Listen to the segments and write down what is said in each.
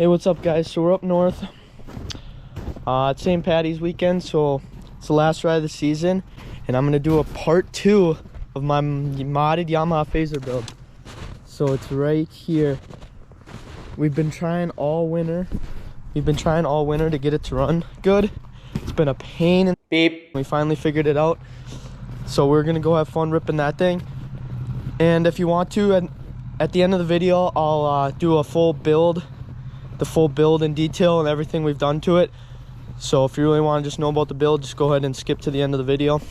Hey, what's up guys? So we're up north. It's St. Patty's weekend, so it's the last ride of the season, and I'm gonna do a part 2 of my modded Yamaha Phazer build. So it's right here. We've been trying all winter to get it to run good. It's been a pain in the beep. We finally figured it out, so we're gonna go have fun ripping that thing. And if you want to, at the end of the video, I'll do a full build, the full build in detail and everything we've done to it. So if you really want to just know about the build, just go ahead and skip to the end of the video.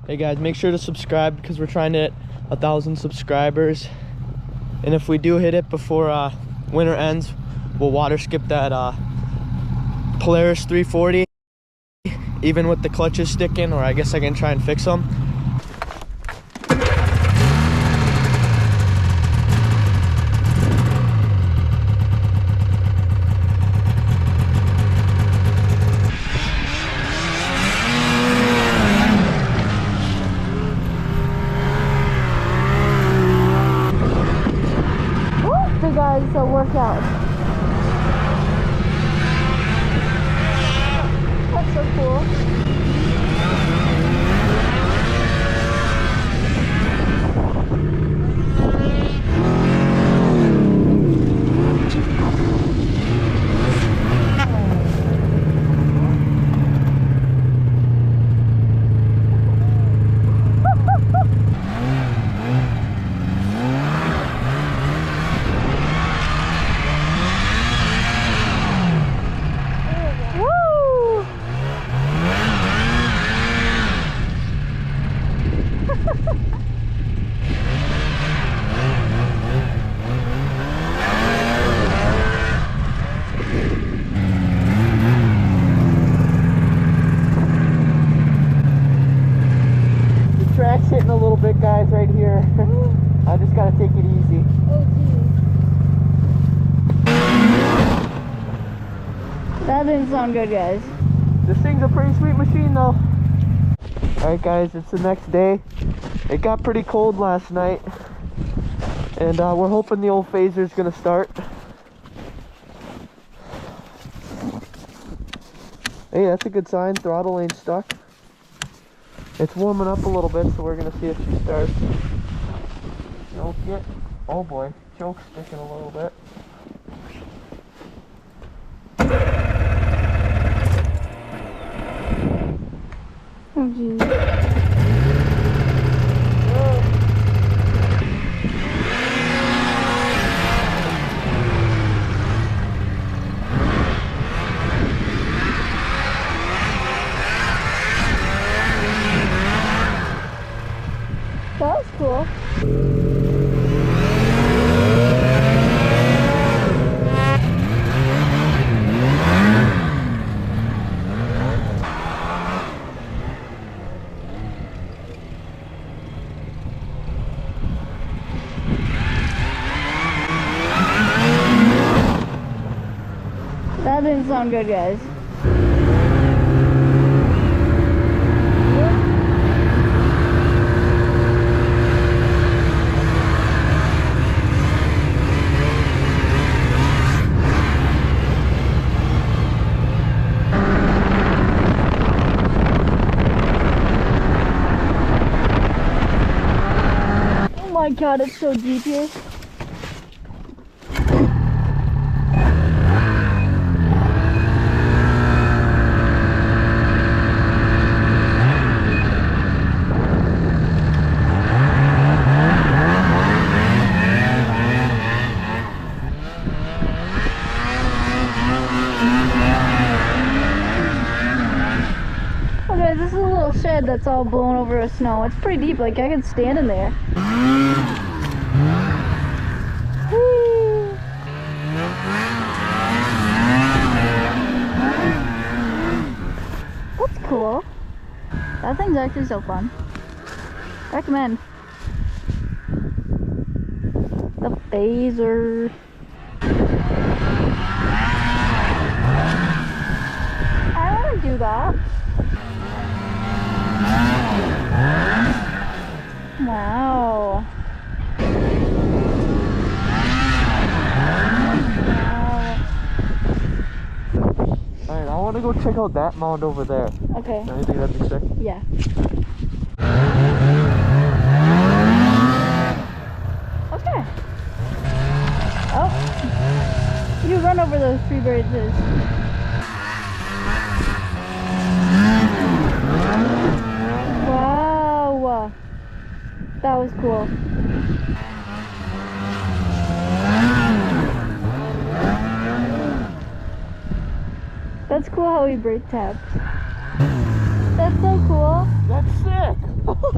Hey guys, make sure to subscribe because we're trying to hit 1,000 subscribers. And if we do hit it before winter ends, we'll water skip that Polaris 340, even with the clutches sticking, or I guess I can try and fix them. Hey guys, it's a workout. That's so cool. Track's hitting a little bit, guys, right here. I just gotta take it easy. Oh, geez. That didn't sound good, guys. This thing's a pretty sweet machine, though. Alright, guys, it's the next day. It got pretty cold last night, and we're hoping the old Phazer's gonna start. Hey, that's a good sign. Throttle ain't stuck. It's warming up a little bit, so we're gonna see if she starts. Choke it. Oh boy, choke's sticking a little bit. Oh, geez. That was cool. That didn't sound good, guys. Oh my god, it's so deep here. Okay, this is a little shed that's all blown over with snow. It's pretty deep, like I could stand in there. Whee! That's cool. That thing's actually so fun. Recommend. The Phazer. do that. Wow. Alright, I want to go check out that mound over there. Okay. Don't you think that'd be sick? Yeah. Okay. Oh. You run over those 3 bridges. Wow. That was cool. That's cool how he brake tapped. That's so cool. That's sick!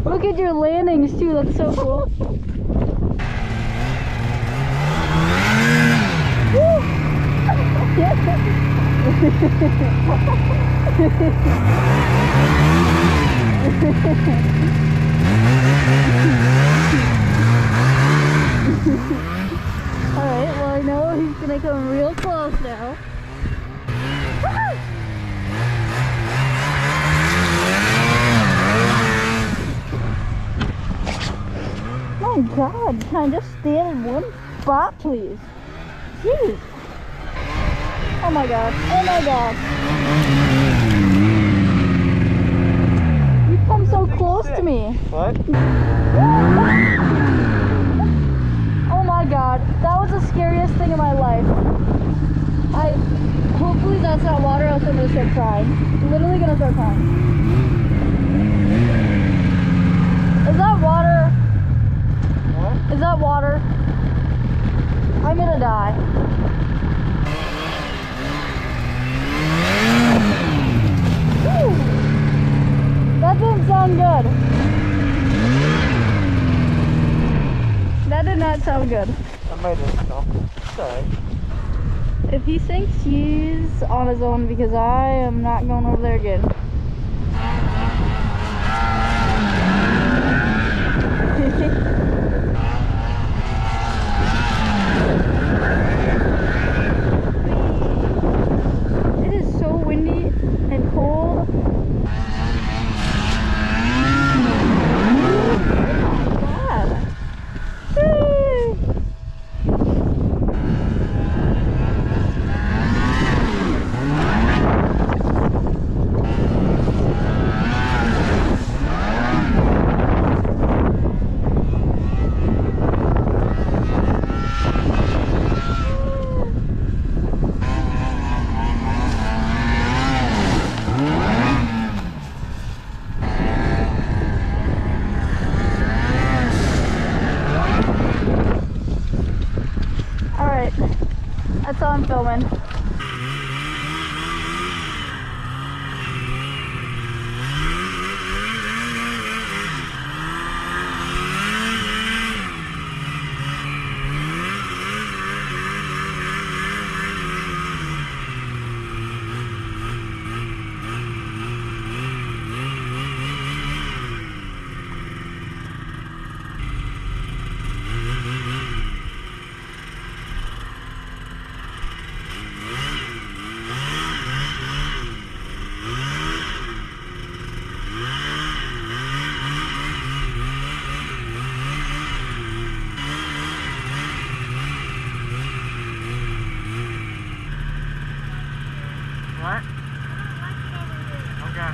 Look at your landings too, that's so cool. Alright, well I know he's gonna come real close now. My God, can I just stand in one spot, please? Jeez. Oh my God. Oh my God. You come so close to me. What? Oh my God. That was the scariest thing in my life. Hopefully that's not water, else I'm gonna start crying. Literally gonna start crying. Is that water? What? Is that water? I'm gonna die. Whew. That didn't sound good. That did not sound good. I might have, no. It's alright. If he sinks, he's on his own because I am not going over there again. It is so windy and cold. Oh my God. Alright, that's all I'm filming. What? Okay.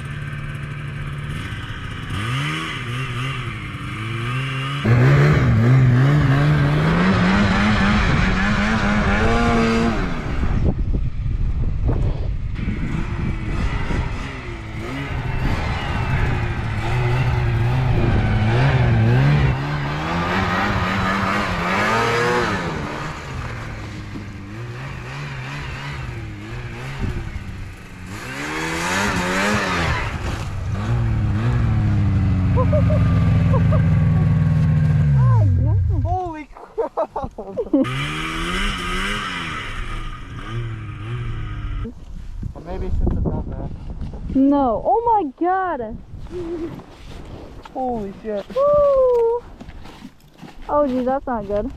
Holy crap! Well, maybe it shouldn't have done that. No. Oh my God. Holy shit. Woo. Oh geez, that's not good.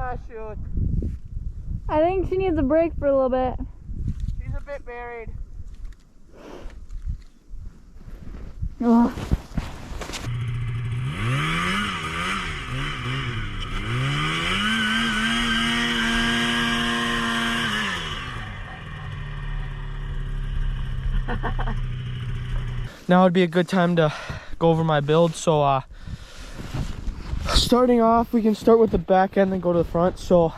Ah, shoot. I think she needs a break for a little bit. She's a bit buried. Ugh. Now would be a good time to go over my build. So starting off, we can start with the back end and go to the front. So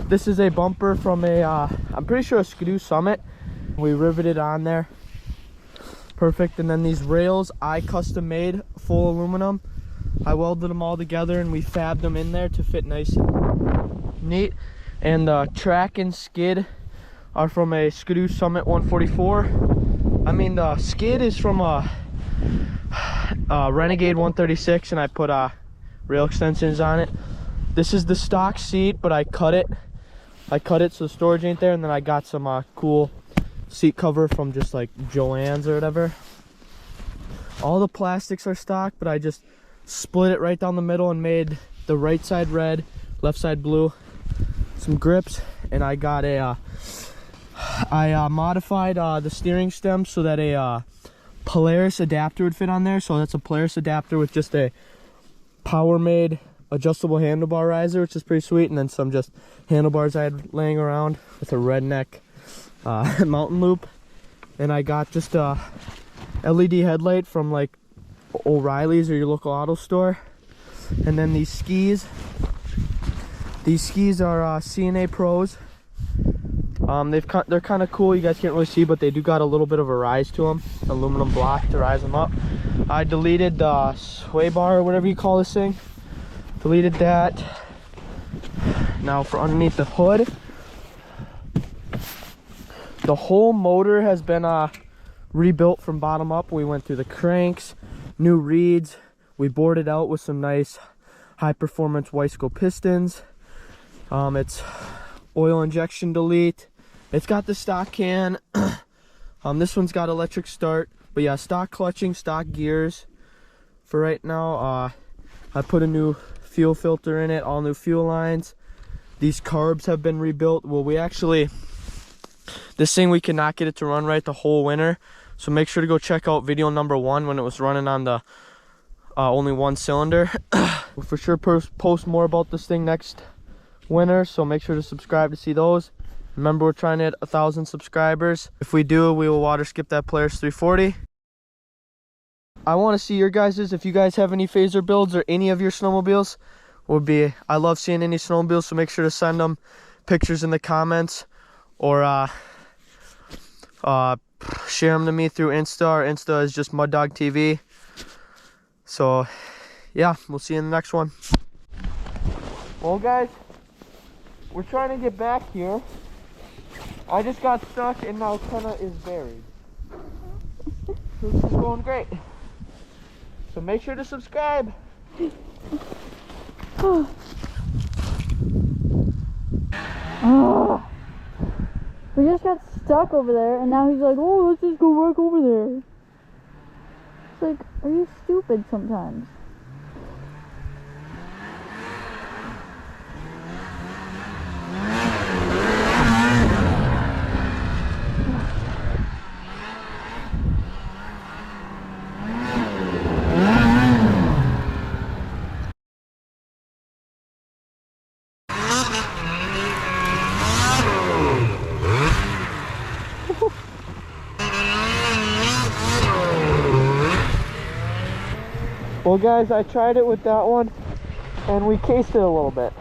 this is a bumper from a I'm pretty sure a Skidoo Summit. We riveted on there, perfect. And then these rails I custom made, full aluminum. I welded them all together and we fabbed them in there to fit nice and neat. And the track and skid are from a Skidoo Summit 144. I mean, the skid is from a Renegade 136, and I put rail extensions on it. This is the stock seat, but I cut it. So the storage ain't there, and then I got some cool seat cover from just like Joann's or whatever. All the plastics are stock, but I just split it right down the middle and made the right side red, left side blue, some grips, and I got a I modified the steering stem so that a Polaris adapter would fit on there. So that's a Polaris adapter with just a power made adjustable handlebar riser, which is pretty sweet, and then some just handlebars I had laying around with a redneck mountain loop. And I got just a LED headlight from like O'Reilly's or your local auto store. And then these skis are CNA Pros. They're kind of cool. You guys can't really see, but they do got a little bit of a rise to them, aluminum block to rise them up. I deleted the sway bar or whatever you call this thing. Deleted that. Now for underneath the hood, the whole motor has been rebuilt from bottom up. We went through the cranks, new reeds. We bored it out with some nice high performance Wiseco pistons. It's oil injection delete. It's got the stock can. This one's got electric start, but yeah, stock clutching, stock gears. For right now, I put a new fuel filter in it, all new fuel lines. These carbs have been rebuilt. Well, this thing, we cannot get it to run right the whole winter. So make sure to go check out video number 1 when it was running on the only one cylinder. We'll for sure post more about this thing next winter, so make sure to subscribe to see those. Remember, we're trying to hit 1,000 subscribers. If we do, we will water skip that Polaris 340. I want to see your guys's. If you guys have any Phazer builds or any of your snowmobiles, I love seeing any snowmobiles, so make sure to send them pictures in the comments or share them to me through Insta. Our Insta is just muddogtv. So yeah, we'll see you in the next one. Well guys, we're trying to get back here. I just got stuck and now Kenna is buried. This is going great. So make sure to subscribe. We just got stuck over there, and now he's like, oh, let's just go back over there. It's like, are you stupid sometimes? Well guys, I tried it with that one and we cased it a little bit.